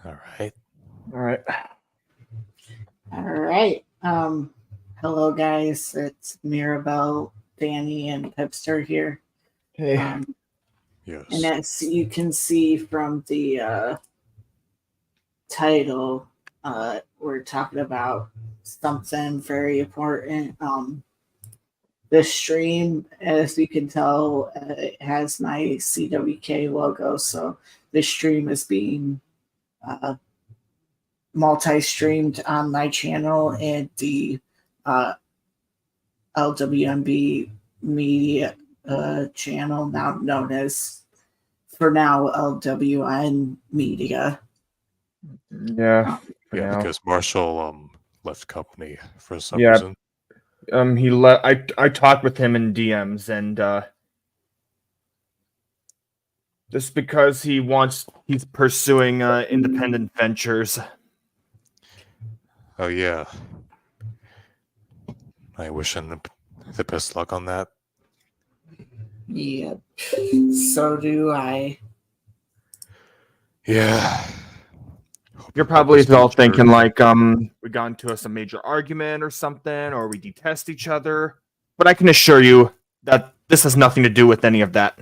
All right. All right. All right. Hello guys. It's Mirabelle, Danny, and Pepster here. Hey. Yes. And as you can see from the title, we're talking about something very important. The stream, as you can tell, it has my CWK logo, so this stream is being multi-streamed on my channel and the LWNB media channel, now known as, for now, LWN Media. Yeah. Yeah, because Marshall left company for some Yeah. reason. He left. I talked with him in DMs, and just because he's pursuing independent ventures. Oh yeah. I wish him the best luck on that. Yep. So do I. Yeah. You're probably all thinking like we got into some major argument or something, or we detest each other. But I can assure you that this has nothing to do with any of that.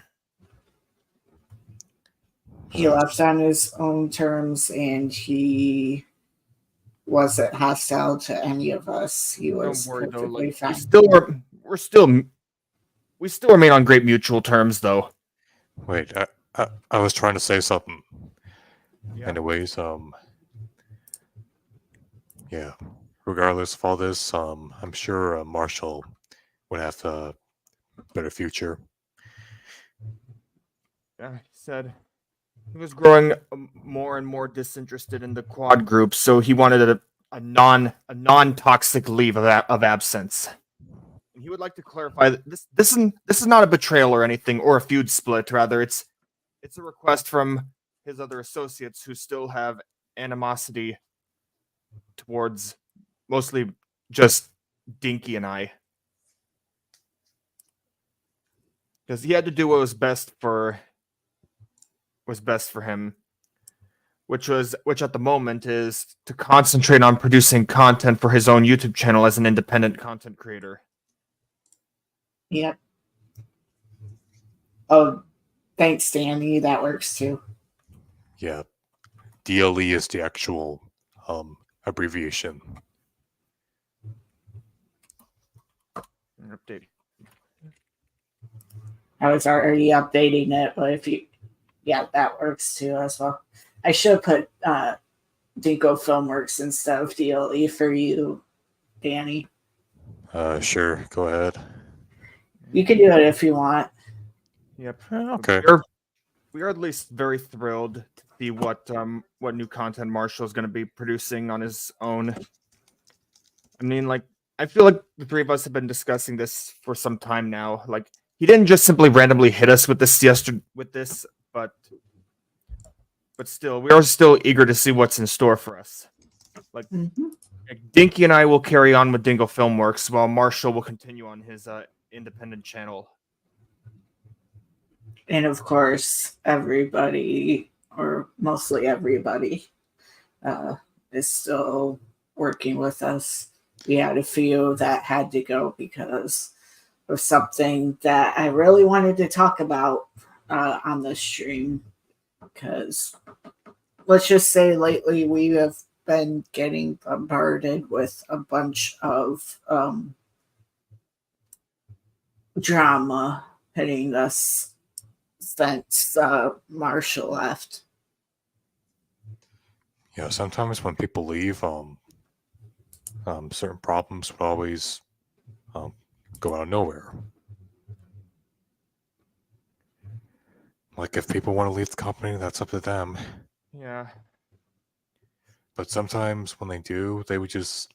He left on his own terms, and he wasn't hostile to any of us. He was perfectly fine. We still remain on great mutual terms, though. Wait, I was trying to say something. Yeah. Anyways, yeah. Regardless of all this, I'm sure Marshall would have a better future. Yeah, he said he was growing more and more disinterested in the quad group, so he wanted a non-toxic leave of absence. And he would like to clarify that this is not a betrayal or anything, or a feud split. Rather, it's a request from his other associates who still have animosity towards mostly just Dinky and I. Because he had to do what was best for him, which at the moment is to concentrate on producing content for his own YouTube channel as an independent content creator. Yep. Oh, thanks, Danny. That works too. Yeah. DLE is the actual abbreviation. Updating. I was already updating it, but that works too as well. I should put Dinko Filmworks instead of DLE for you, Danny. Sure, go ahead. You can do it if you want. Yep. Okay. We are at least very thrilled to see what new content Marshall is going to be producing on his own. I mean, like, I feel like the three of us have been discussing this for some time now. Like, he didn't just simply randomly hit us with this but still, we are still eager to see what's in store for us. Like, Dinky and I will carry on with Dingo Filmworks, while Marshall will continue on his independent channel. And of course, everybody, or mostly everybody, is still working with us. We had a few that had to go because of something that I really wanted to talk about on this stream. Because let's just say lately we have been getting bombarded with a bunch of drama hitting us since Marshall left. Yeah, sometimes when people leave, certain problems would always go out of nowhere. Like if people want to leave the company, that's up to them. Yeah. But sometimes when they do, they would just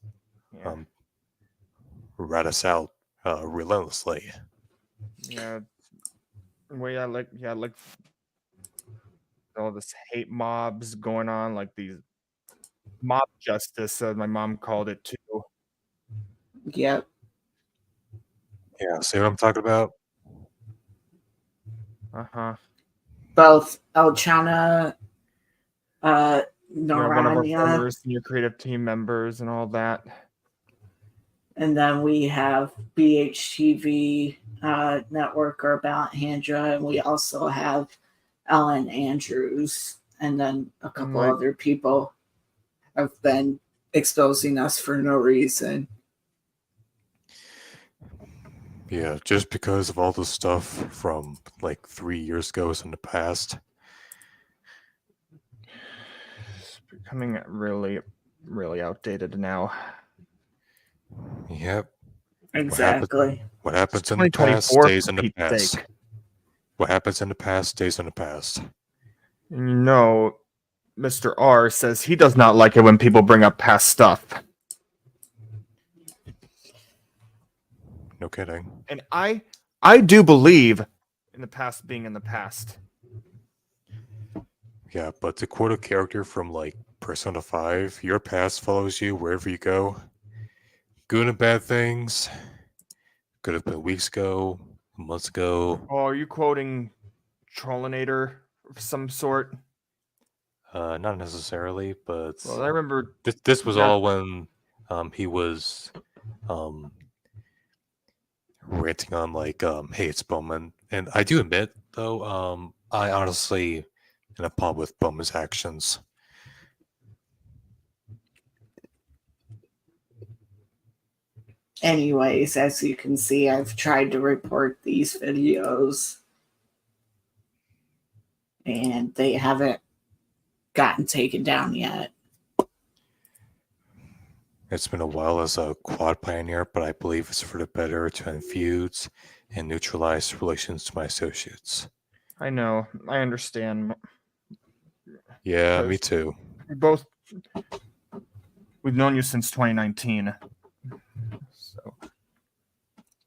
rat us out relentlessly. Yeah. Well, like all this hate mobs going on, like these mob justice, my mom called it too. Yep. Yeah, see what I'm talking about? Uh-huh. Both Elchana You're one of our Norania. former senior creative team members and all that. And then we have BHTV Network or about Handra, and we also have Ellen Andrews, and then a couple Right. other people have been exposing us for no reason. Yeah, just because of all the stuff from like 3 years ago in the past. It's becoming really, really outdated now. Yep. Exactly. What happens It's in the past 2024 stays for in the Pete's past. sake. What happens in the past stays in the past. And you know, Mr. R says he does not like it when people bring up past stuff. No kidding. And I do believe in the past being in the past. Yeah, but to quote a character from like Persona 5, your past follows you wherever you go. Good and bad things. Could have been weeks ago, months ago. Oh, are you quoting Trollinator of some sort? Not necessarily, but Well, I remember this was that- all when he was ranting on like hey, it's Bowman. And I do admit though, I honestly am appalled with Bowman's actions. Anyways, as you can see, I've tried to report these videos and they haven't gotten taken down yet. It's been a while as a quad pioneer, but I believe it's for the better to end feuds and neutralize relations to my associates. I know, I understand. Yeah, me Because- too. We've known you since 2019. So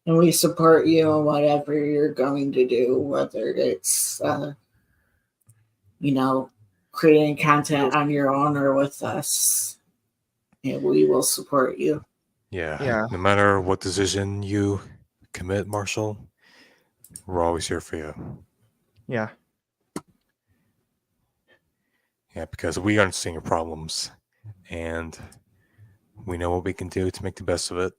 And we support you in whatever you're going to do, whether it's, creating content on your own or with us. And we will support you. Yeah. No matter what decision you commit, Marshall, we're always here for you. Yeah. Yeah, because we understand your problems and we know what we can do to make the best of it.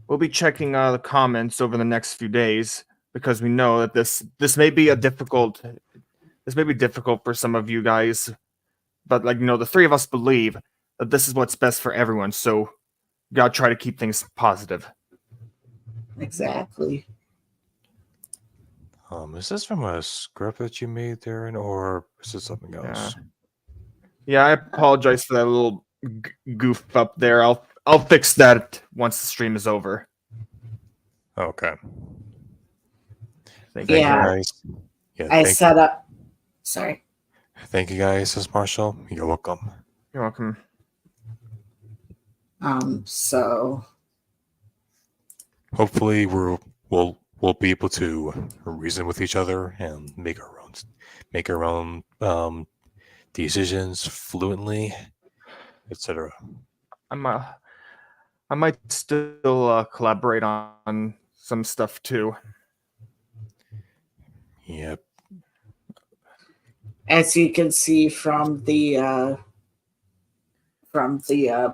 We'll be checking the comments over the next few days because we know that this may be difficult for some of you guys, but the three of us believe that this is what's best for everyone. So we gotta try to keep things positive. Exactly. Is this from a script that you made, Darren, or is this something else? Yeah, I apologize for that little goof up there. I'll fix that once the stream is over. Okay. Thank Thank you. Yeah. you guys. Yeah, I thank, set up. Sorry. thank you guys, says Marshall. You're welcome. You're welcome. So Hopefully we'll be able to reason with each other and make our own decisions fluently, etc. I might still collaborate on some stuff too. Yep. as you can see from the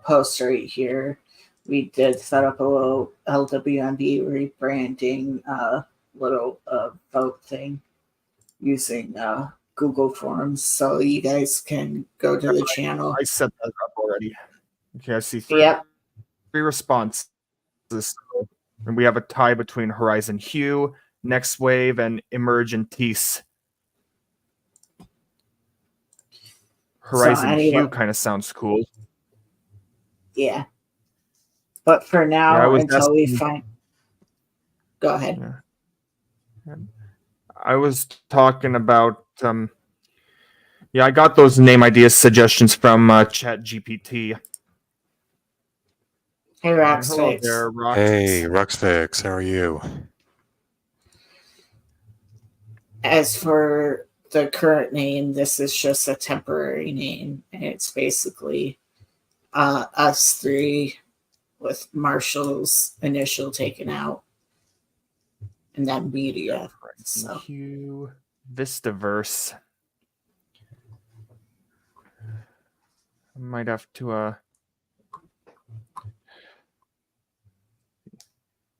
post right here, we did set up a little LWNB rebranding little vote thing using Google Forms, so you guys can go to the channel. I set that up already. Okay, I see three Yep. responses. And we have a tie between Horizon Hue, Next Wave, and Emerge and Tease. Horizon anyway- Hue kind of sounds cool. Yeah. But for Yeah, I now, was until we asking- find. Go ahead. I was talking about I got those name ideas suggestions from ChatGPT. Hey, Rox Hello Fix. there, Rox. Hey, Ruxfix, how are you? As for the current name, this is just a temporary name, and it's basically us three with Marshall's initial taken out, and then media. So Hue, Vistaverse. I might have to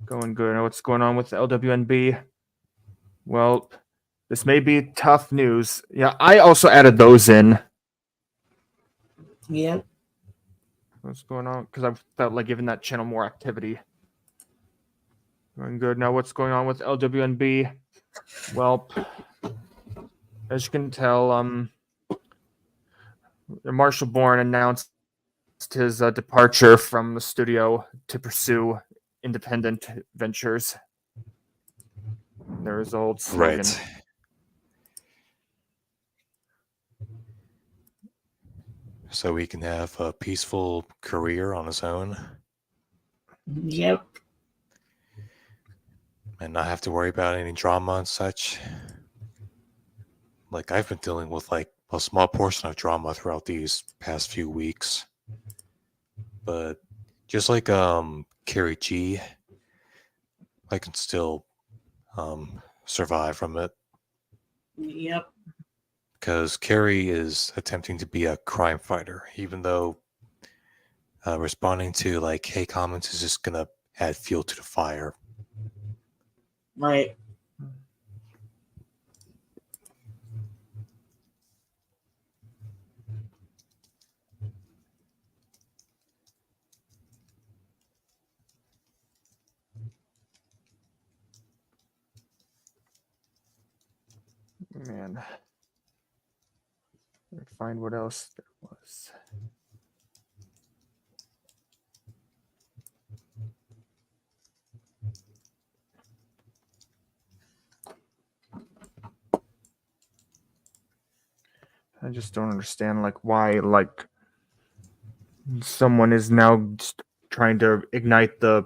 going good. What's going on with the LWNB? Well, this may be tough news. Yeah, I also added those in. Yep. What's going on? Because I felt like giving that channel more activity. Going good. Now, what's going on with LWNB? Well, as you can tell, Marshall Bourne announced his departure from the studio to pursue independent ventures. There's old slogan. Right. So he can have a peaceful career on his own Yep. and not have to worry about any drama and such. Like, I've been dealing with like a small portion of drama throughout these past few weeks. But just like Carrie G, I can still survive from it. Yep. Because Carrie is attempting to be a crime fighter, even though responding to like hate comments is just gonna add fuel to the fire. Right. Man. Let me find what else there was. I just don't understand like why like someone is now just trying to ignite the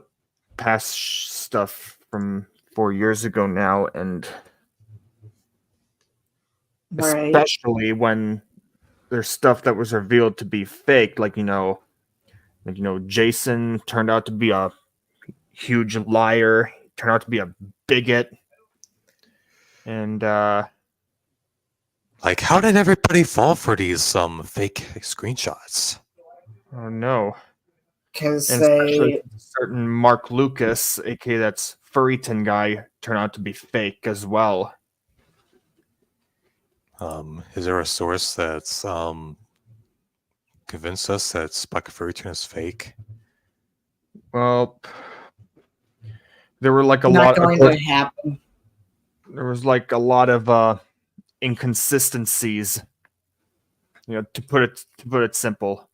past stuff from 4 years ago now, and Right. especially when there's stuff that was revealed to be fake, like Jason turned out to be a huge liar, turned out to be a bigot, and Like, how did everybody fall for these fake screenshots? oh no. Because And especially they. certain Mark Lucas, aka that's Furryton guy, turned out to be fake as well. Is there a source that's convinced us that Spike Furryton is fake? Well, there were like a Not lot. going to happen. There was like a lot of inconsistencies. To put it simple.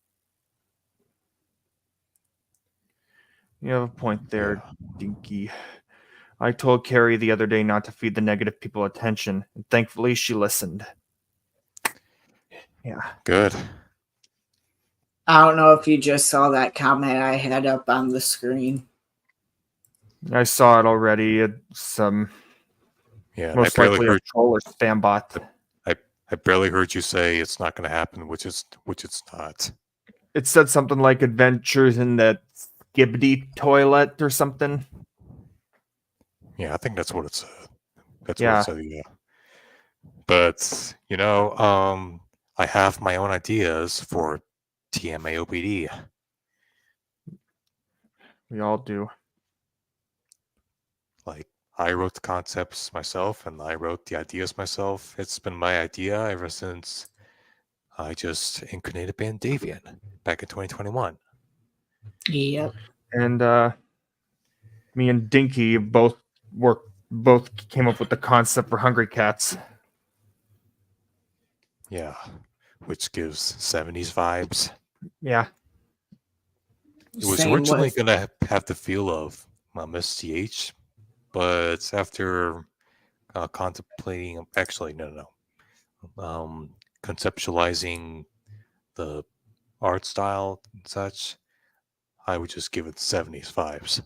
You have a point there, Dinky. I told Carrie the other day not to feed the negative people attention, and thankfully she listened. Yeah. Good. I don't know if you just saw that comment I had up on the screen. I saw it already. It's Yeah, most likely a troll or spam bot. I barely heard you say it's not going to happen, which it's not. It said something like adventures in the Skibbity toilet or something. Yeah, I think that's what it said. That's Yeah. what it said, yeah. But, I have my own ideas for TMAOPD. We all do. Like, I wrote the concepts myself and I wrote the ideas myself. It's been my idea ever since I just incarnated Bandavian back in 2021. Yep. And me and Dinky both came up with the concept for Hungry Cats. Yeah, which gives 70s vibes. Yeah. It was Same originally with. going to have the feel of SCH, but after contemplating, actually, no. Conceptualizing the art style and such, I would just give it 70s vibes.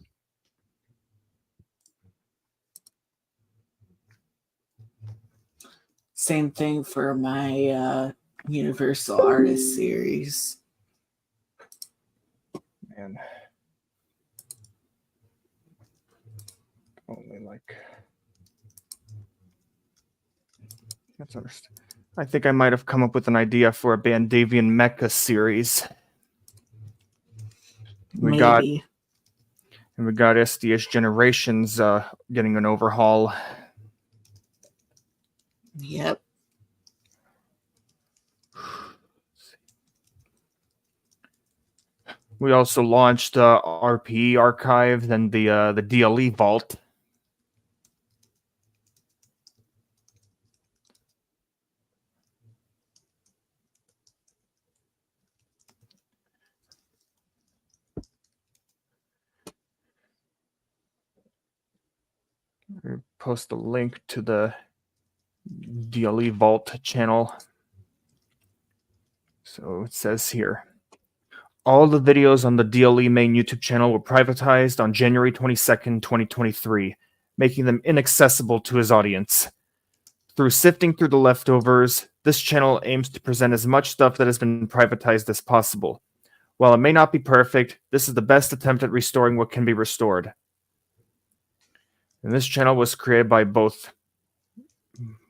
Same thing for my Universal Artist series. Man. Only like. Let's understand. I think I might have come up with an idea for a Bandavian Mecha series. We got Maybe. SDS Generations getting an overhaul. Yep. We also launched RPE Archive, then the DLE Vault. Post a link to the DLE Vault channel. So it says here, all the videos on the DLE main YouTube channel were privatized on January 22nd, 2023, making them inaccessible to his audience. Through sifting through the leftovers, this channel aims to present as much stuff that has been privatized as possible. While it may not be perfect, this is the best attempt at restoring what can be restored. And this channel was created by both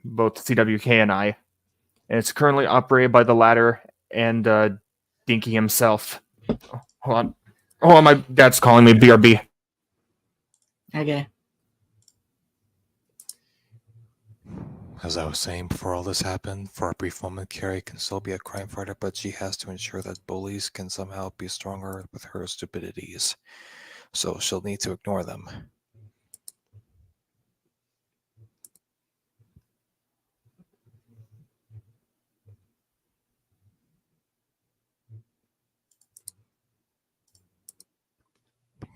CWK and I, and it's currently operated by the latter and Dinky himself. Hold on, my dad's calling me. BRB. Okay. As I was saying before all this happened, for a brief moment, Carrie can still be a crime fighter, but she has to ensure that bullies can somehow be stronger with her stupidities. So she'll need to ignore them.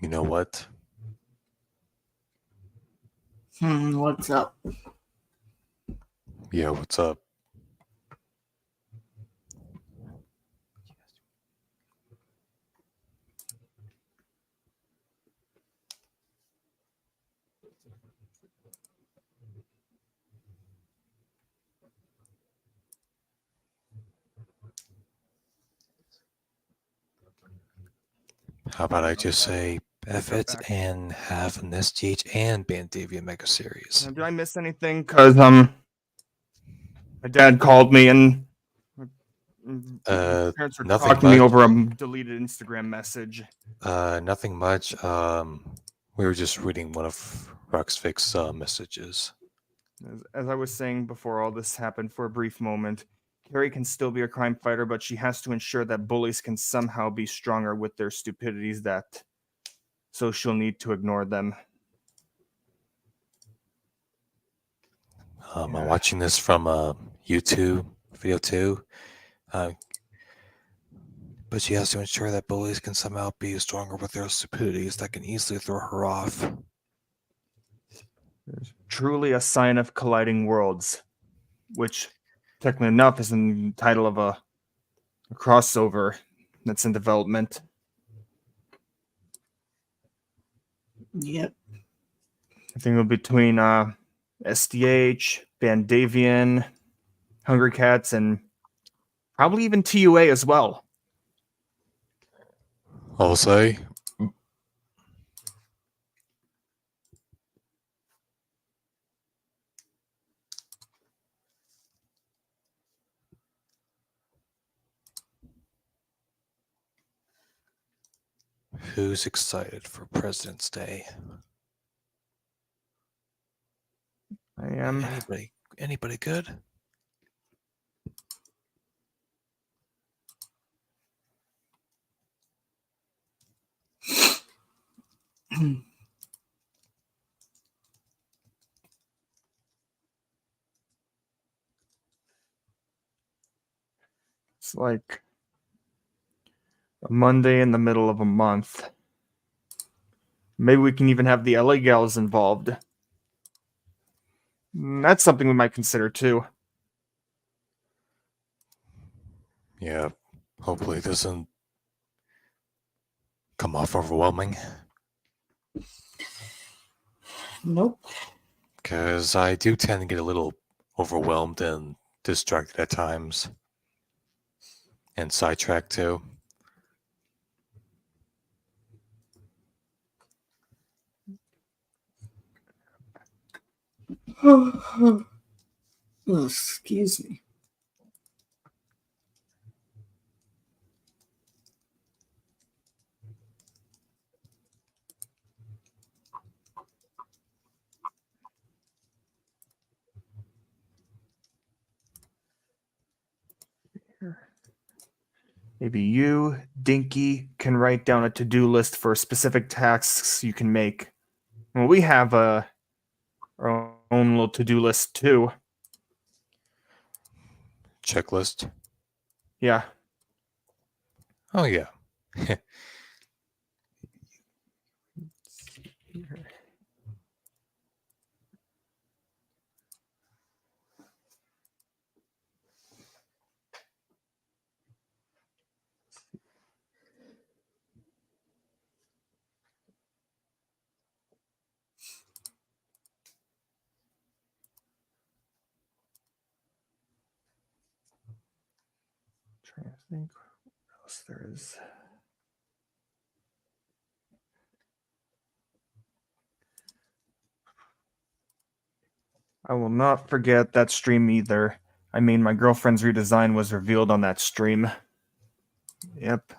You know what? What's up? Yeah, what's up? How about I just say F it and have an SGH and Bandavia Mega Series? Did I miss anything? Because my dad called me and my parents were nothing talking to me much. over a deleted Instagram message. Nothing much. We were just reading one of Roxfix's messages. As I was saying before all this happened for a brief moment, Carrie can still be a crime fighter, but she has to ensure that bullies can somehow be stronger with their stupidities, so she'll need to ignore them. I'm watching this from YouTube video too. But she has to ensure that bullies can somehow be stronger with their stupidities that can easily throw her off. Truly a sign of colliding worlds, which technically enough is in the title of a crossover that's in development. Yep. I think it'll be between SDH, Bandavian, Hungry Cats, and probably even TUA as well. I'll say. Who's excited for President's Day? I am. Anybody good? It's like a Monday in the middle of a month. Maybe we can even have the LA Gals involved. That's something we might consider too. Yeah, hopefully it doesn't come off overwhelming. Nope. Because I do tend to get a little overwhelmed and distracted at times. And sidetracked too. Oh, excuse me. Maybe you, Dinky, can write down a to-do list for specific tasks you can make. Well, we have our own little to-do list too. Checklist. Yeah. Oh yeah. Trying to think what else there is. I will not forget that stream either. I mean, my girlfriend's redesign was revealed on that stream. Yep.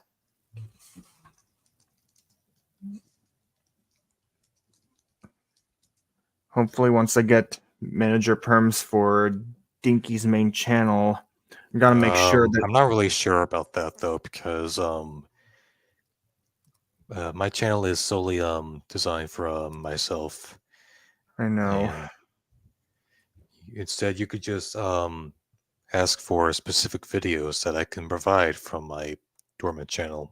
Hopefully, once I get manager perms for Dinky's main channel, I gotta make sure that I'm not really sure about that though, because my channel is solely designed for myself. I know. And instead, you could just ask for specific videos that I can provide from my dormant channel.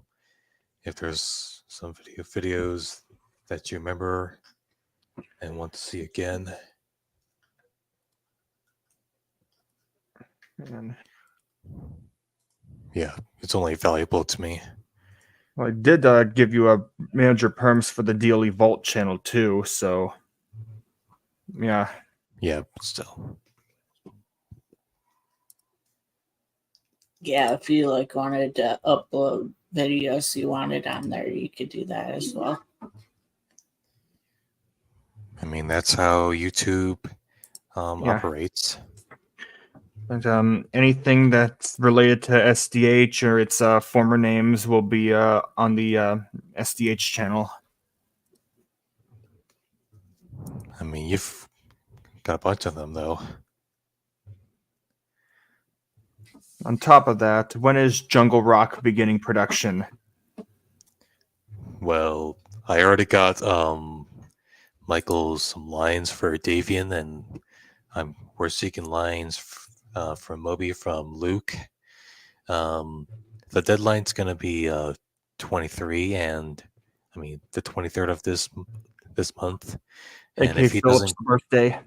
If there's some videos that you remember and want to see again. And, Yeah, it's only valuable to me. well, I did give you a manager perms for the DLE Vault channel too, so yeah. Yeah, but still. Yeah, if you like wanted to upload videos you wanted on there, you could do that as well. I mean, that's how YouTube Yeah. operates. And anything that's related to SDH or its former names will be on the SDH channel. I mean, you've got a bunch of them, though. On top of that, when is Jungle Rock beginning production? Well, I already got Michael's some lines for Davian, and we're seeking lines from Moby from Luke. The deadline's gonna be 23, and I mean the 23rd of this month. And AK if he Phillips' doesn't, birthday.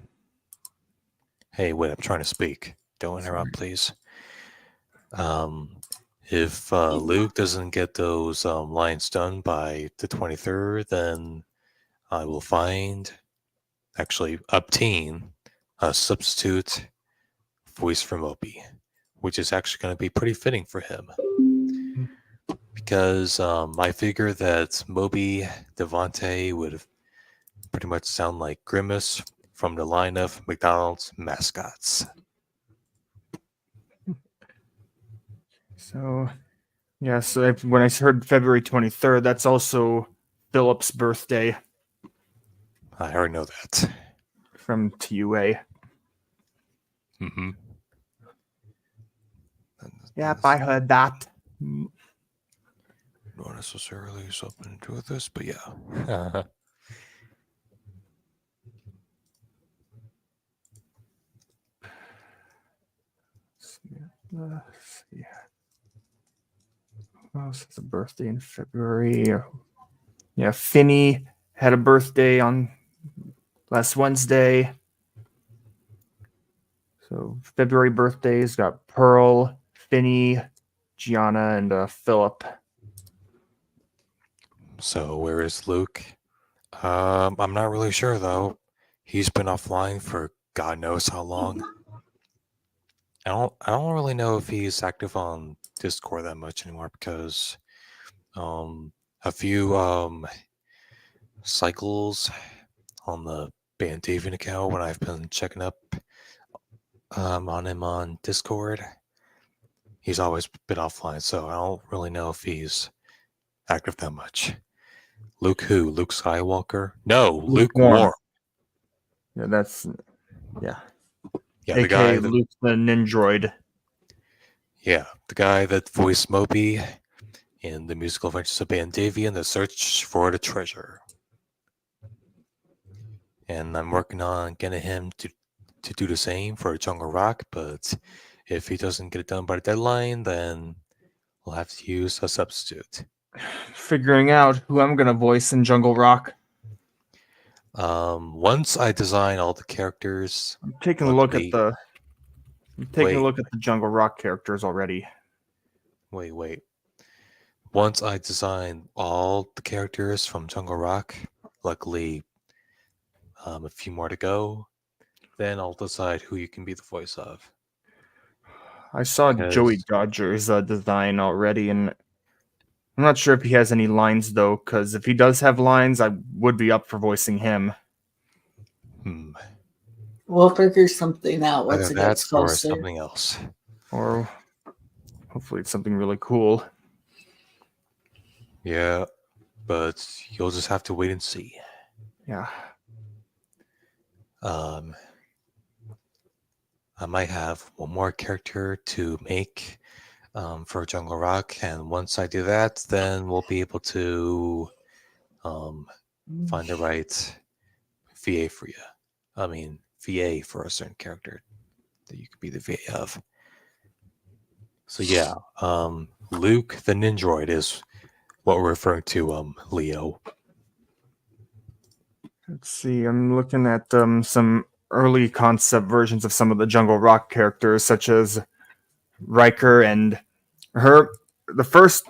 hey, wait, I'm trying to speak. Don't interrupt, please. If Luke doesn't get those lines done by the 23rd, then I will obtain a substitute voice for Moby, which is actually going to be pretty fitting for him. Because I figure that Moby Devante would pretty much sound like Grimace from the line of McDonald's mascots. So, yeah, so when I heard February 23rd, that's also Phillips' birthday I already know that. from TUA. Mm-hmm. Yep, I heard that. Not necessarily something to do with this, but yeah. Yeah. Who else has a birthday in February? Yeah, Finney had a birthday on last Wednesday. So February birthdays got Pearl, Finney, Gianna, and Philip. So where is Luke? I'm not really sure though. He's been offline for God knows how long. I don't really know if he's active on Discord that much anymore because a few cycles on the Bandavian account when I've been checking up on him on Discord, he's always been offline, so I don't really know if he's active that much. Luke who? Luke Skywalker? No, Lukewarm. Yeah, that's yeah. Yeah, AKA the guy. Luke the Nindroid. Yeah, the guy that voiced Moby in the musical adventures of Bandavia and the Search for the Treasure. And I'm working on getting him to do the same for Jungle Rock, but if he doesn't get it done by the deadline, then we'll have to use a substitute. Figuring out who I'm gonna voice in Jungle Rock. Once I design all the characters, I'm taking a Look, look at wait. the. I'm taking a Wait. look at the Jungle Rock characters already. wait. Once I design all the characters from Jungle Rock, luckily a few more to go, then I'll decide who you can be the voice of. I saw Joey Because Dodger's design already, and I'm not sure if he has any lines though. Because if he does have lines, I would be up for voicing him. We'll figure something out once either it that gets or closer. something else. Or hopefully it's something really cool. Yeah, but you'll just have to wait and see. Yeah. I might have one more character to make for Jungle Rock, and once I do that, then we'll be able to find the right VA for you. I mean, VA for a certain character that you could be the VA of. So yeah, Luke the Ninjroid is what we're referring to, Leo. Let's see. I'm looking at some early concept versions of some of the Jungle Rock characters, such as Riker and her. The first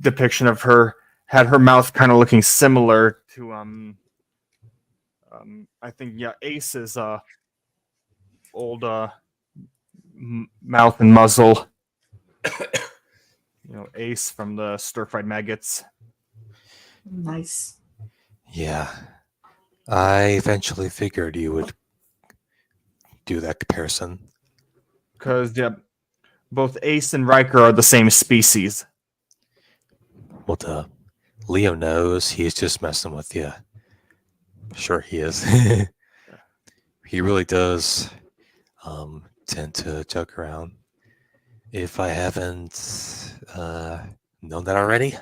depiction of her had her mouth kind of looking similar to I think Ace's old mouth and muzzle. Ace from the Stir-Fried Maggots. Nice. Yeah, I eventually figured you would do that comparison. Because both Ace and Riker are the same species. Well, Leo knows he's just messing with you. Sure, he is. He really does tend to joke around. If I haven't known that already.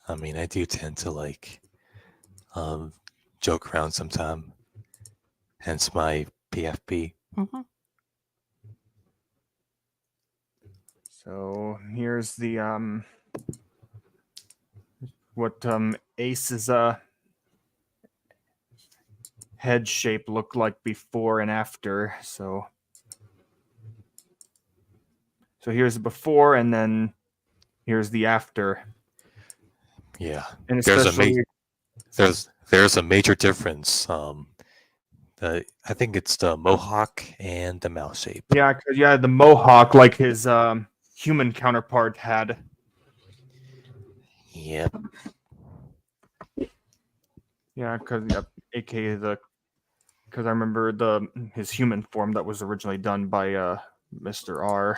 I mean, I do tend to joke around sometime. Hence my PFP. So here's the what Ace's head shape looked like before and after. So here's the before, and then here's the after. Yeah, And there's especially a major difference. I think it's the mohawk and the mouth shape. yeah, the mohawk like his human counterpart had. Yep. Yeah, aka because I remember his human form that was originally done by Mr. R.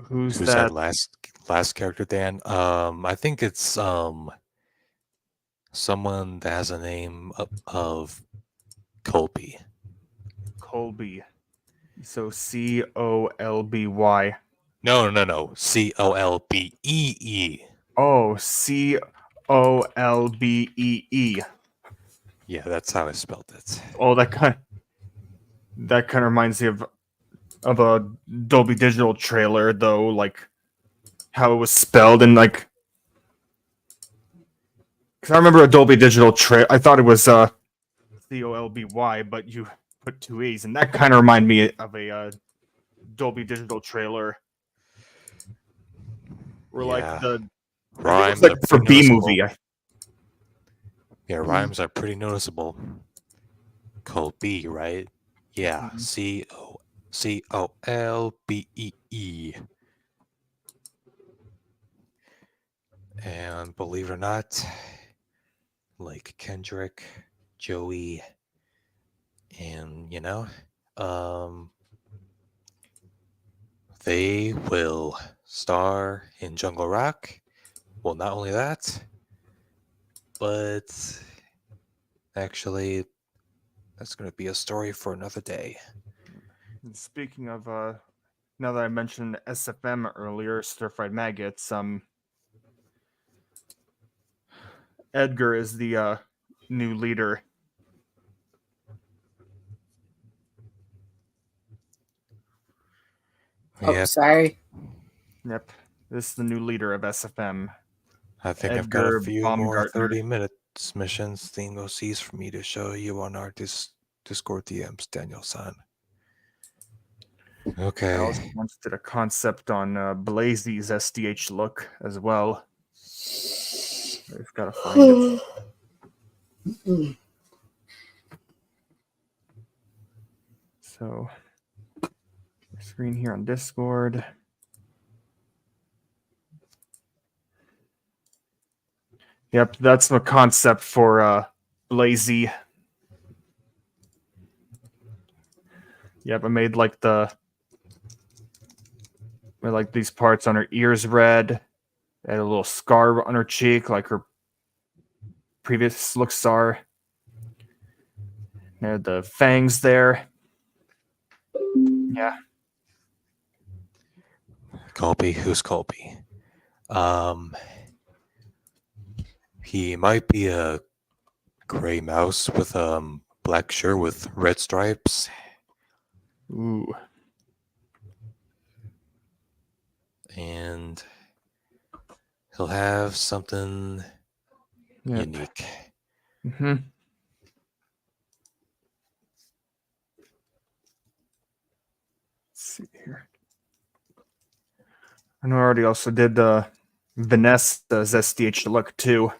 Who's that that? last character, Dan? I think it's someone that has a name of Colby. Colby. So Colby. No. Colbee. Oh, Colbee. Yeah, that's how I spelled it. Oh, that kind of reminds me of a Dolby Digital trailer, though, like how it was spelled and like. Because I remember a Dolby Digital trailer. I thought it was Colby, but you put two E's, and that kind of reminded me of a Dolby Digital trailer. Or like the rhymes like are for pretty B noticeable. movie. Yeah, rhymes are pretty noticeable. Colby, right? Yeah, Colbee. And believe it or not, like Kendrick, Joey, And they will star in Jungle Rock. Well, not only that, but actually, that's going to be a story for another day. And speaking of, now that I mentioned SFM earlier, Stir Fried Maggots, Edgar is the new leader. Oh, Yep, sorry. Yep, this is the new leader of SFM. I think I've got a Edgar few more Baumgartner. 30 minutes missions, thingos for me to show you on our Discord DMs, Daniel-san. I Okay. also once did a concept on Blazy's SDH look as well. I've got to find it. So, screen here on Discord. Yep, that's the concept for Blazy. Yep, I made like these parts on her ears red. And a little scar on her cheek, like her previous looks are. And the fangs there. Yeah. Colby, who's Colby? He might be a gray mouse with black shirt with red stripes. Ooh. And he'll have something Yep. unique. Mm-hmm. Let's see here. I know I already also did Vanessa's SDH look too.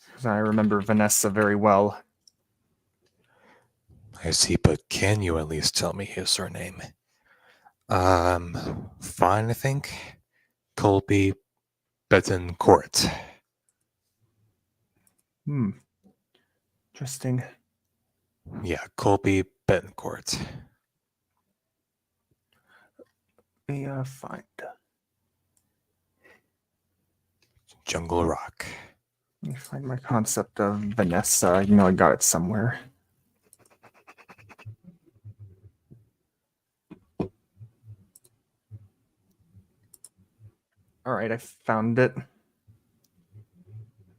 Because I remember Vanessa very well. I see, but can you at least tell me his surname? Fine, I think. Colby Betancourt. Interesting. Yeah, Colby Betancourt. Let me find. Jungle Rock. Let me find my concept of Vanessa. You know, I got it somewhere. All right, I found it.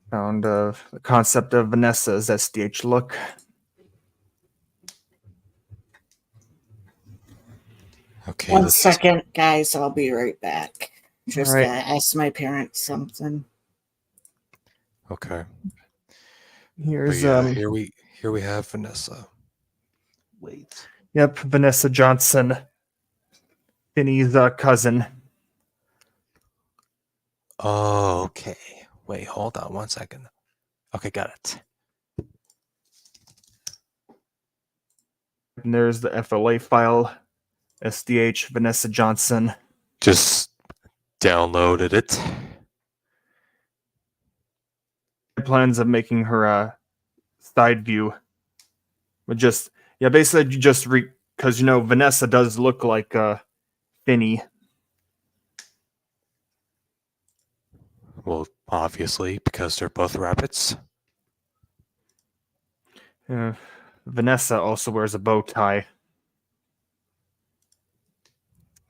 Found the concept of Vanessa's SDH look. Okay, One let's second, guys. I'll be right back. Just right. ask my parents something. Okay. Here's But yeah, here we have Vanessa. Wait. Yep, Vanessa Johnson, Finney's cousin. Oh, okay. Wait, hold on 1 second. Okay, got it. And there's the FLA file, SDH Vanessa Johnson. Just downloaded it. Plans of making her a side view, but basically you just because Vanessa does look like Finney. Well, obviously, because they're both rabbits. Vanessa also wears a bow tie.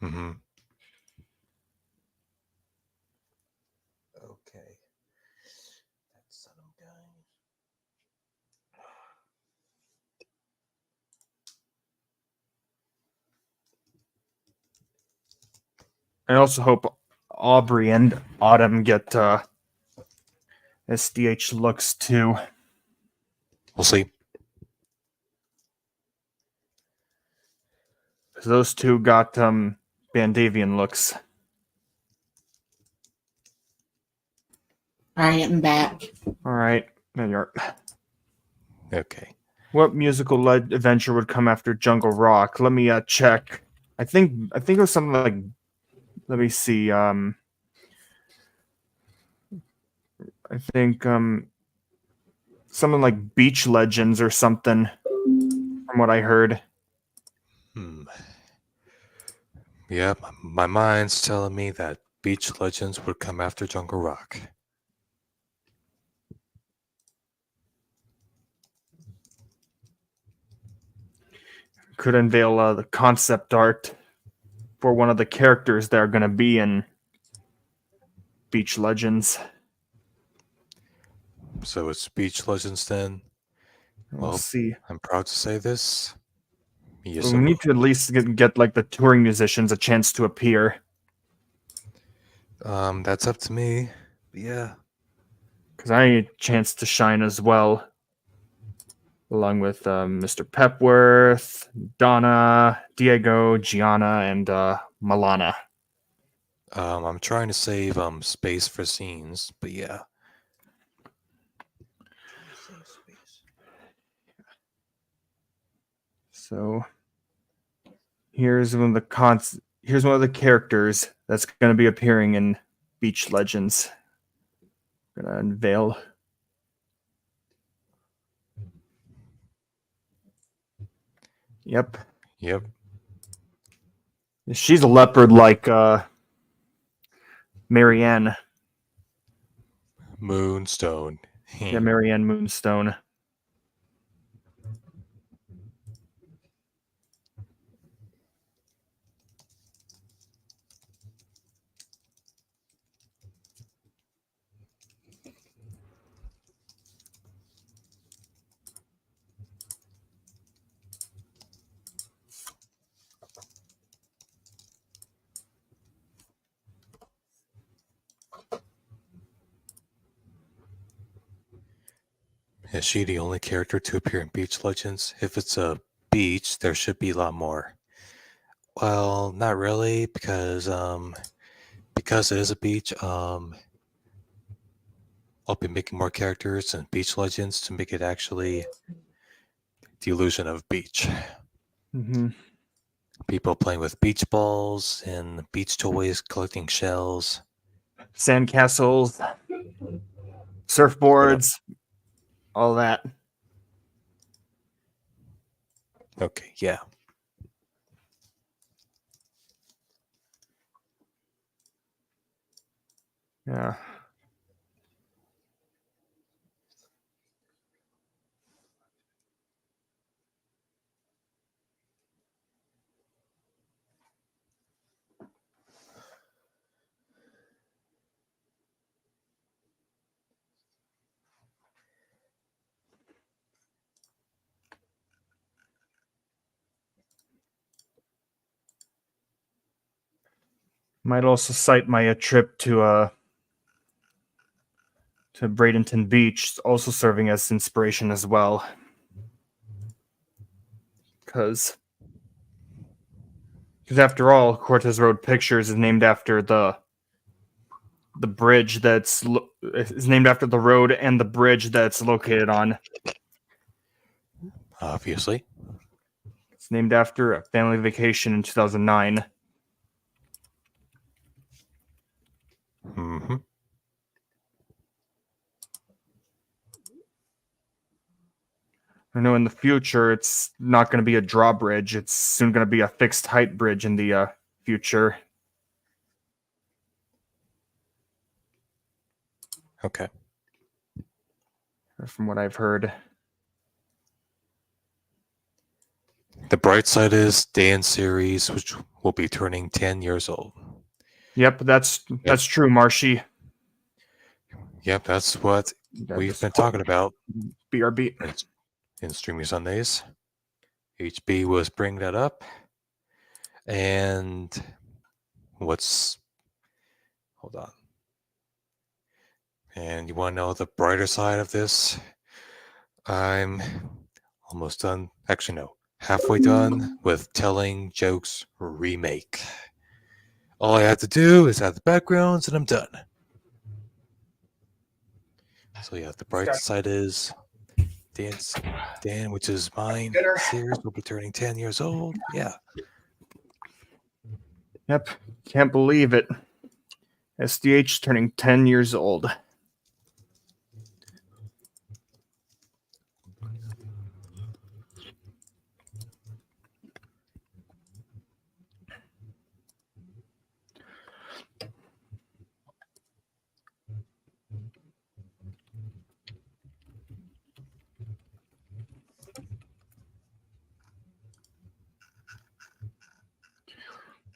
Mm-hmm. Okay. That son of a gun. I also hope Aubrey and Autumn get SDH looks too. We'll see. Because those two got Bandavian looks. All right, I'm back. All right, there you are. Okay. What musical-led adventure would come after Jungle Rock? Let me check. I think it was something like let me see. I think something like Beach Legends or something, from what I heard. Yeah, my mind's telling me that Beach Legends would come after Jungle Rock. Could unveil the concept art for one of the characters that are going to be in Beach Legends. So it's Beach Legends then. We'll Well, see. I'm proud to say this. Yes, We need to at least get like the touring musicians a chance to appear. That's up to me. Yeah. Because I need a chance to shine as well. Along with Mr. Pepworth, Donna, Diego, Gianna, and Milana. I'm trying to save space for scenes, but yeah. So here's one of the here's one of the characters that's going to be appearing in Beach Legends. I'm going to unveil. Yep. Yep. She's a leopard like Marianne. Moonstone. Yeah, Marianne Moonstone. Is she the only character to appear in Beach Legends? If it's a beach, there should be a lot more. Well, not really, because it is a beach, I'll be making more characters in Beach Legends to make it actually the illusion of beach. Mm-hmm. People playing with beach balls and beach toys, collecting shells. Sandcastles, surfboards, all that. Okay, yeah. Yeah. Might also cite my trip to Bradenton Beach, also serving as inspiration as well. Because after all, Cortez Road Pictures is named after the bridge is named after the road and the bridge that's located on. Obviously. It's named after a family vacation in 2009. Mm-hmm. I know in the future it's not going to be a drawbridge. It's soon going to be a fixed height bridge in the future. Okay. From what I've heard. The bright side is Dan series, which will be turning 10 years old. Yep, that's true, Marshy. Yep, that's what we've been talking about. BRB. In Streaming Sundays. HB was bringing that up. And hold on. And you want to know the brighter side of this? I'm almost done. Actually, no. Halfway done with Telling Jokes Remake. All I have to do is add the backgrounds and I'm done. So yeah, the bright side is Dan, which is mine, series will be turning 10 years old. Yeah. Yep. Can't believe it. SDH turning 10 years old.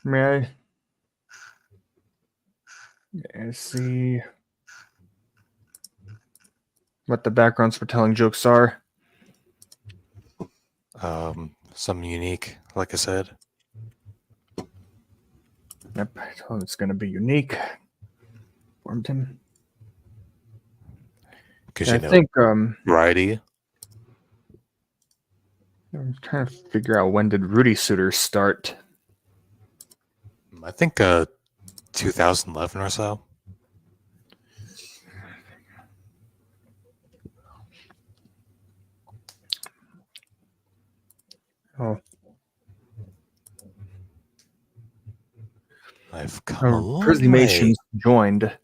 May I see what the backgrounds for telling jokes are? Something unique, like I said. Yep, I told him it's going to be unique. Informed him. Because I think variety. I'm trying to figure out when did Rudy Suitors start. I think 2011 or so. Oh, I've come a long way. Prismations joined.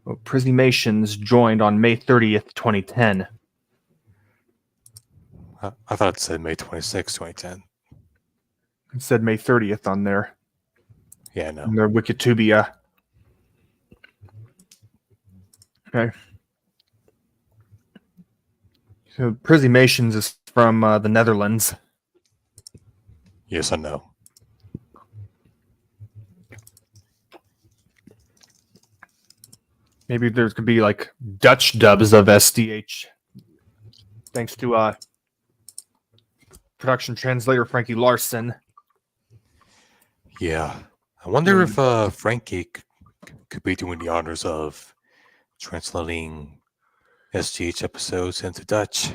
Oh, Prismations joined on May 30th, 2010. I thought it said May 26, 2010. It said May 30th on there. Yeah, I know. On their Wikitubia. Okay. So Prismations is from the Netherlands. Yes, I know. Maybe there could be like Dutch dubs of SDH. Thanks to production translator Frankie Larson. Yeah. I wonder if Frankie could be doing the honors of translating SGH episodes into Dutch.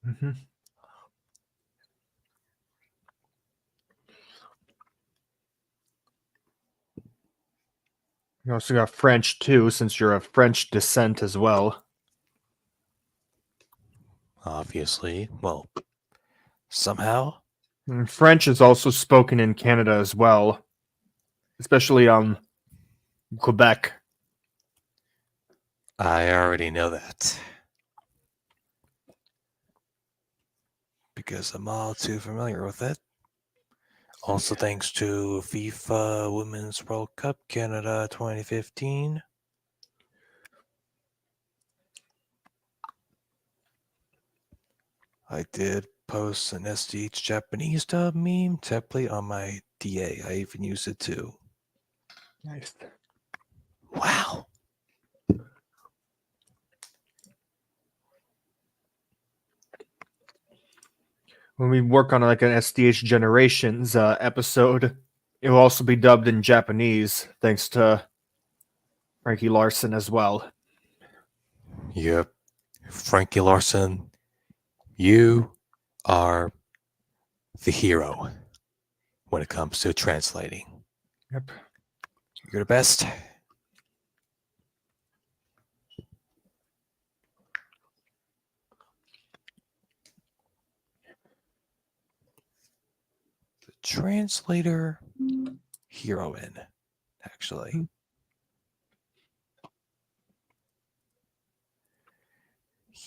Mm-hmm. You also got French too, since you're of French descent as well. Obviously. Well, somehow. And French is also spoken in Canada as well, especially Quebec. I already know that. Because I'm all too familiar with it. Also, thanks to FIFA Women's World Cup Canada 2015. I did post an SDH Japanese dub meme template on my DA. I even used it too. Nice. Wow. When we work on like an SDH Generations episode, it will also be dubbed in Japanese, thanks to Frankie Larson as well. Yep. Frankie Larson, you are the hero when it comes to translating. Yep. You're the best. The translator heroine, actually.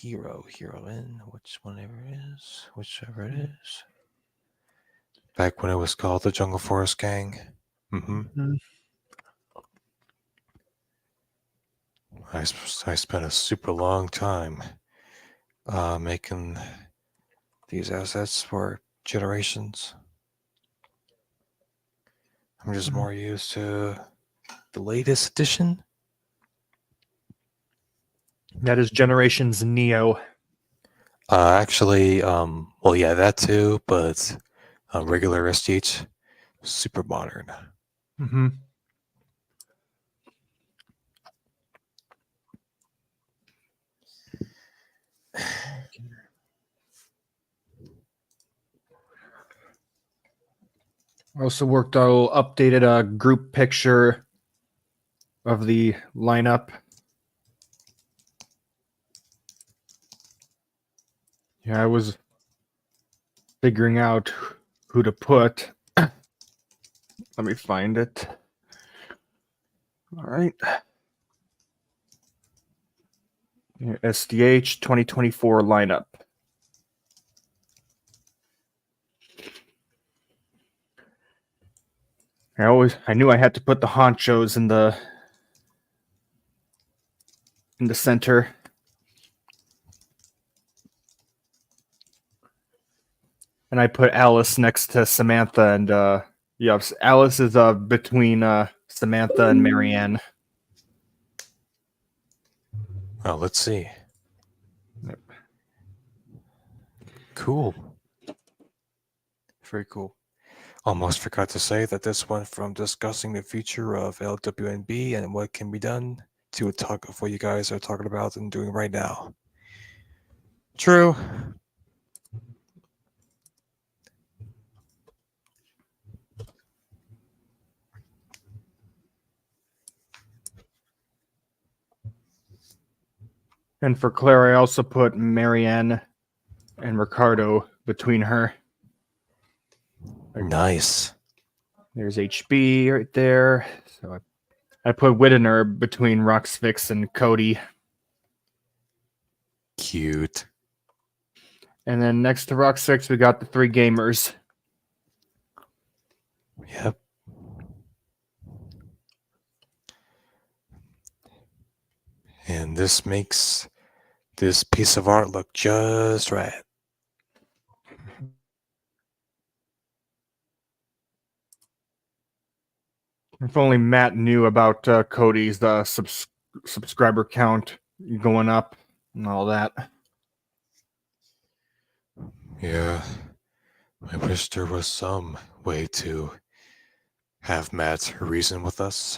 Heroine, whichever it is. Back when it was called the Jungle Forest Gang. Mm-hmm. I spent a super long time making these assets for Generations. I'm just more used to the latest edition. That is Generations Neo. Actually, well, yeah, that too, but regular SGH, super modern. Mm-hmm. I also worked on updated a group picture of the lineup. Yeah, I was figuring out who to put. Let me find it. All right. Here, SDH 2024 lineup. I knew I had to put the honchos in the center. And I put Alice next to Samantha, and yes, Alice is between Samantha and Marianne. Oh, let's see. Yep. Cool. Very cool. Almost forgot to say that this went from discussing the future of LWNB and what can be done to a talk of what you guys are talking about and doing right now. True. And for Claire, I also put Marianne and Ricardo between her. Nice. There's HB right there. So I put Whittener between Roxfix and Cody. Cute. And then next to Roxfix, we got the three gamers. Yep. And this makes this piece of art look just right. If only Matt knew about Cody's subscriber count going up and all that. Yeah. I wish there was some way to have Matt reason with us.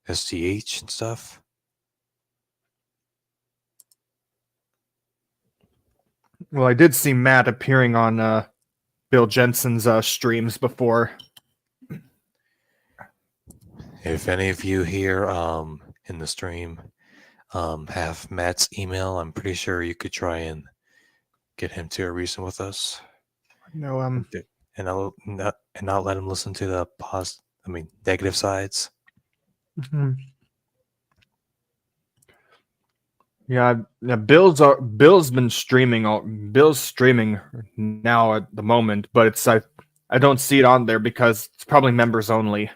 SDH and stuff. Well, I did see Matt appearing on Bill Jensen's streams before. If any of you here in the stream have Matt's email, I'm pretty sure you could try and get him to reason with us. No, And I'll not let him listen to the negative sides. mhm. Yeah, Bill's been streaming. Bill's streaming now at the moment, but I don't see it on there because it's probably members only.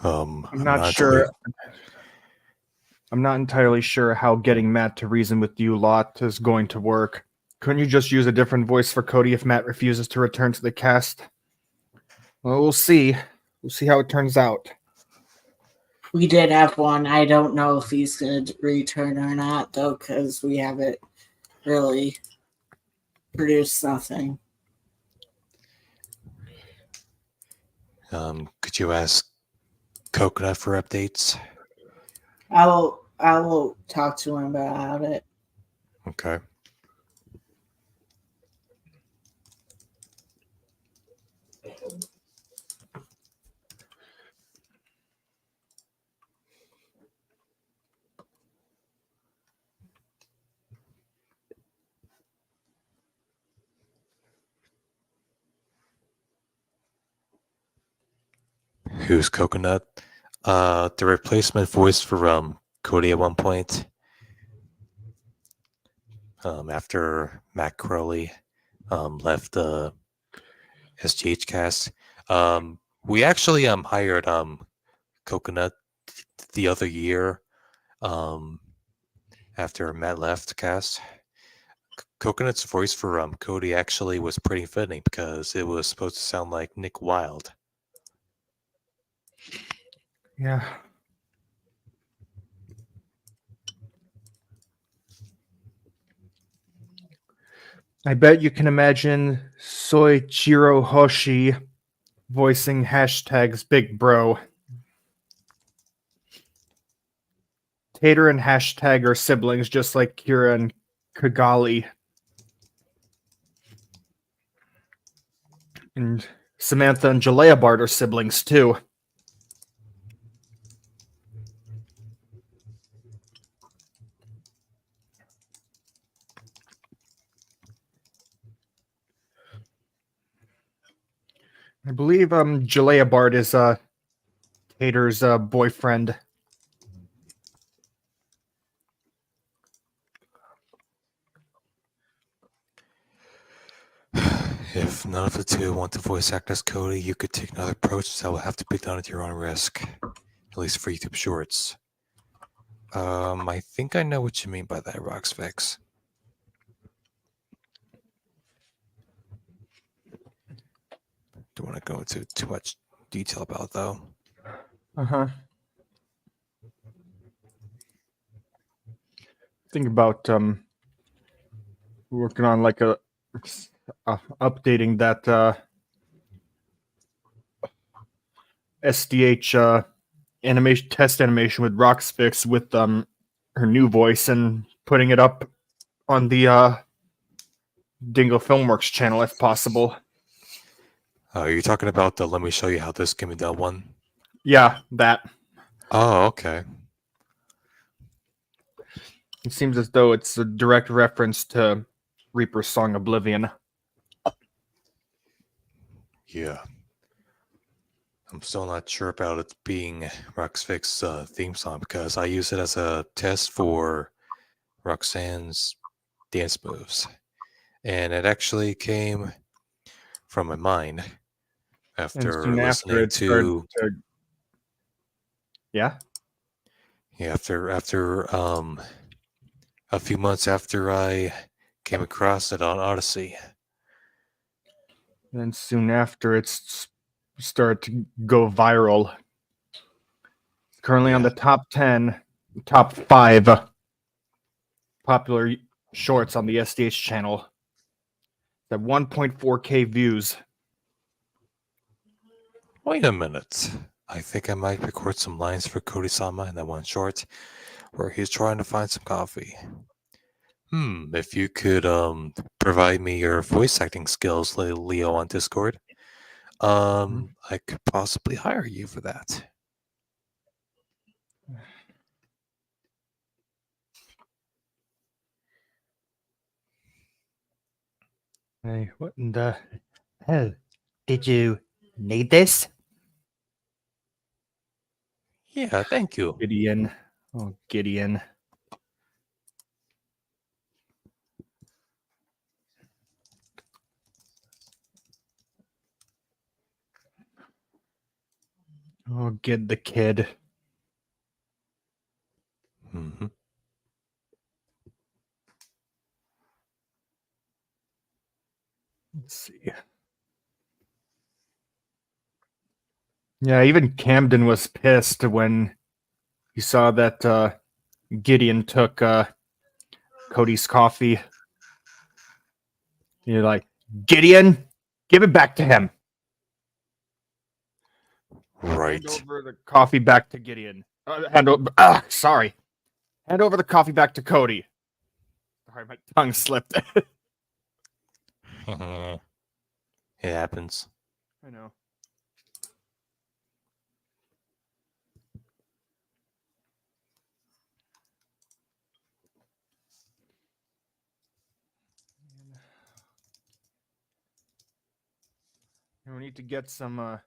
I'm not sure. I'm not entirely sure how getting Matt to reason with you lot is going to work. Couldn't you just use a different voice for Cody if Matt refuses to return to the cast? Well, we'll see. We'll see how it turns out. We did have one. I don't know if he's going to return or not, though, because we haven't really produced nothing. Could you ask Coconut for updates? I will talk to him about it. Okay. Who's Coconut? The replacement voice for Cody at one point. After Matt Crowley left the SGH cast. We actually hired Coconut the other year after Matt left the cast. Coconut's voice for Cody actually was pretty fitting because it was supposed to sound like Nick Wilde. Yeah. I bet you can imagine Soichiro Hoshi voicing hashtags Big Bro. Tater and Hashtag are siblings, just like Kira and Kigali. And Samantha and Jalea Bart are siblings, too. I believe Jalea Bart is Tater's boyfriend. If none of the two want to voice act as Cody, you could take another approach that will have to be done at your own risk. At least for YouTube Shorts. I think I know what you mean by that, Roxfix. Don't want to go into too much detail about it, though. Think about working on like a updating that SDH animation test animation with Roxfix with her new voice and putting it up on the Dingo Filmworks channel if possible. Are you talking about the let me show you how this can be done one? Yeah, that. Oh, okay. It seems as though it's a direct reference to Reaper's song Oblivion. Yeah. I'm still not sure about it being Roxfix's theme song because I use it as a test for Roxanne's dance moves. And it actually came from my mind And after soon after listening it started to... Yeah? Yeah, after a few months after I came across it on Odyssey. And then soon after it's started to go viral. Currently on Yeah. the top 5 popular shorts on the SDH channel. At 1.4K views. Wait a minute. I think I might record some lines for Cody-sama in that one short where he's trying to find some coffee. If you could provide me your voice acting skills, Leo, on Discord, I could possibly hire you for that. Hey, what in the hell? Did you need this? Yeah, thank you. Gideon. Oh, Gideon. Oh, get the kid. Mm-hmm. Let's see. Yeah, even Camden was pissed when he saw that Gideon took Cody's coffee. You're like, Gideon, give it back to him. Right. Hand over the coffee back to Gideon. Hand over the coffee back to Cody. Sorry, my tongue slipped. It happens. I know. We need to get some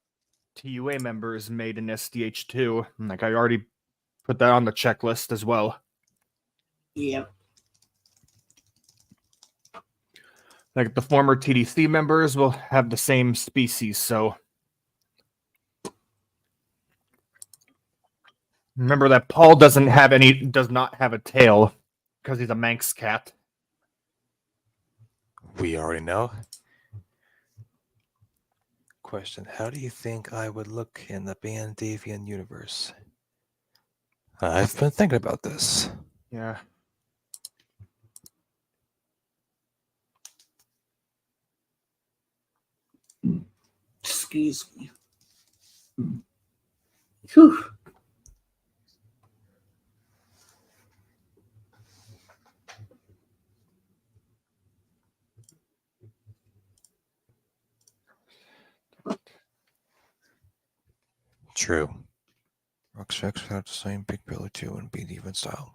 TUA members made in SDH2. Like, I already put that on the checklist as well. Yep. Like, the former TDC members will have the same species, so... Remember that Paul does not have a tail, because he's a Manx cat. We already know. Question: how do you think I would look in the Bandavian universe? I've been thinking about this. Yeah. Excuse me. Whew. True. Rock Shacks have the same big pillar too and be even style.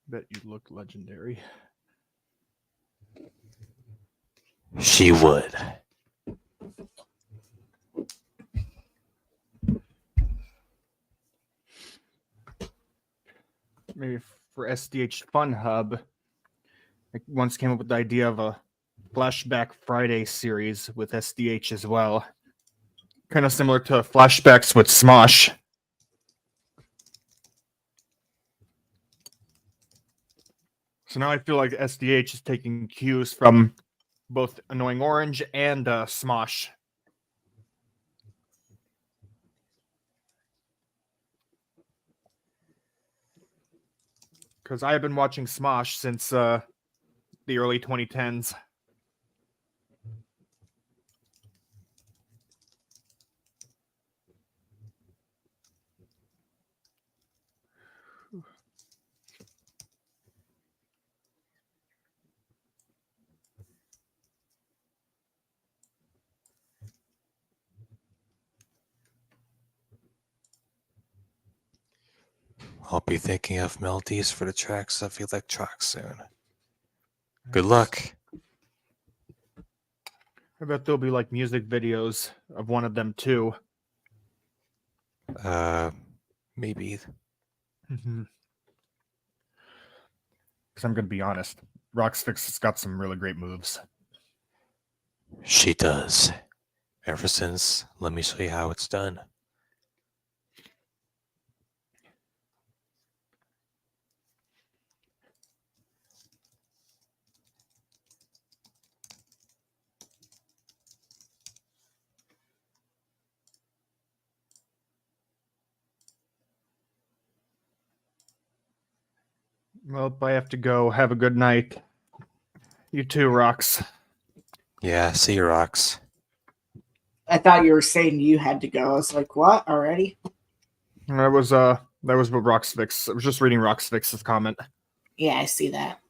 Bet you look legendary. She would. Maybe for SDH Fun Hub, I once came up with the idea of a Flashback Friday series with SDH as well. Kind of similar to flashbacks with Smosh. So now I feel like SDH is taking cues from both Annoying Orange and Smosh. Because I have been watching Smosh since the early 2010s. I'll be thinking of melodies for the tracks of Electrox soon. Good luck. I bet there'll be like music videos of one of them too. Maybe. Because I'm going to be honest, Roxfix has got some really great moves. She does. Ever since, let me show you how it's done. Well, I have to go. Have a good night. You too, Rox. Yeah, see you, Rox. I thought you were saying you had to go. I was like, what already? That was what Roxfix. I was just reading Roxfix's comment. Yeah, I see that.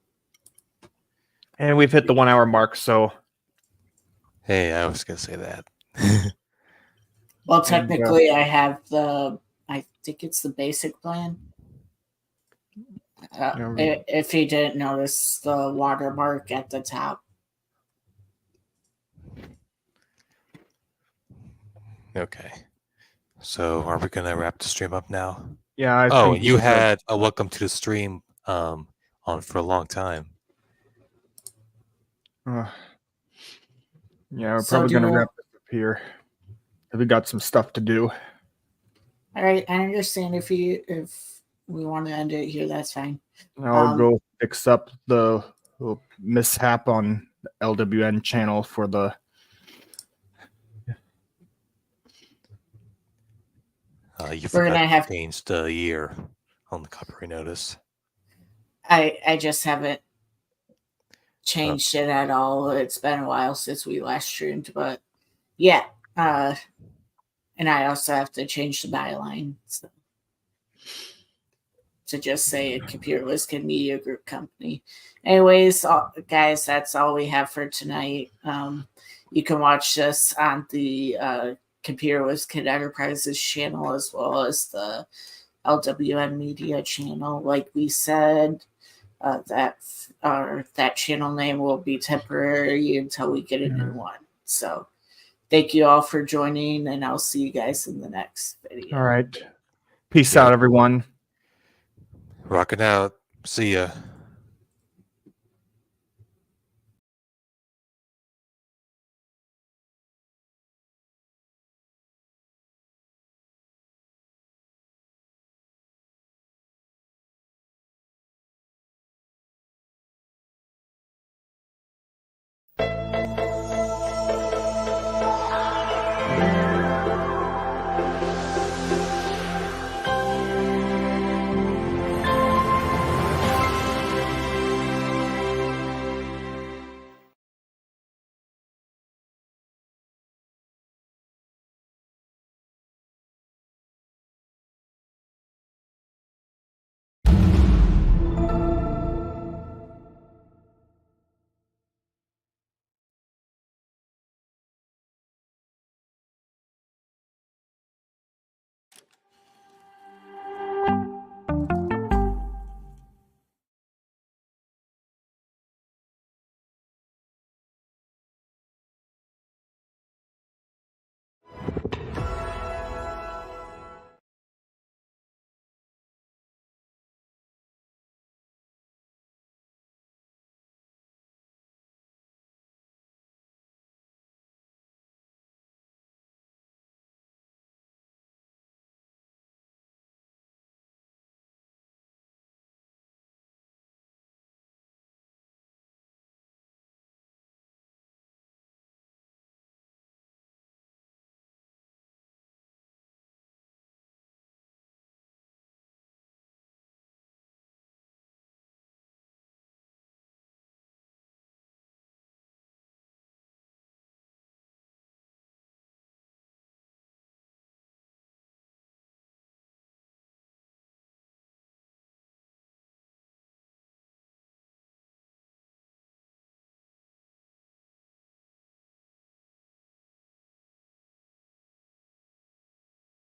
And we've hit the 1 hour mark, so Hey, I was gonna say that. Well, technically, I have I think it's the basic plan. If you didn't notice the watermark at the top. Okay. So are we gonna wrap the stream up now? yeah. I Oh, think we you should. had a welcome to the stream on for a long time. Yeah, we're So probably gonna do- wrap this up here. We got some stuff to do. All right, I understand if we want to end it here, that's fine. I'll go fix up the mishap on the LWN channel for the. You We're forgot gonna to have- change the year on the copyright notice. I just haven't changed it at all. It's been a while since we last streamed, but yeah. And I also have to change the byline to just say a Computer Whiskey Media Group company. Anyways, guys, that's all we have for tonight. You can watch this on the Computer Whiskey Enterprises channel as well as the LWN Media channel. Like we said, that channel name will be temporary until we get a new one. So thank you all for joining, and I'll see you guys in the next video. All right. Peace out, everyone. Rocking out. See ya.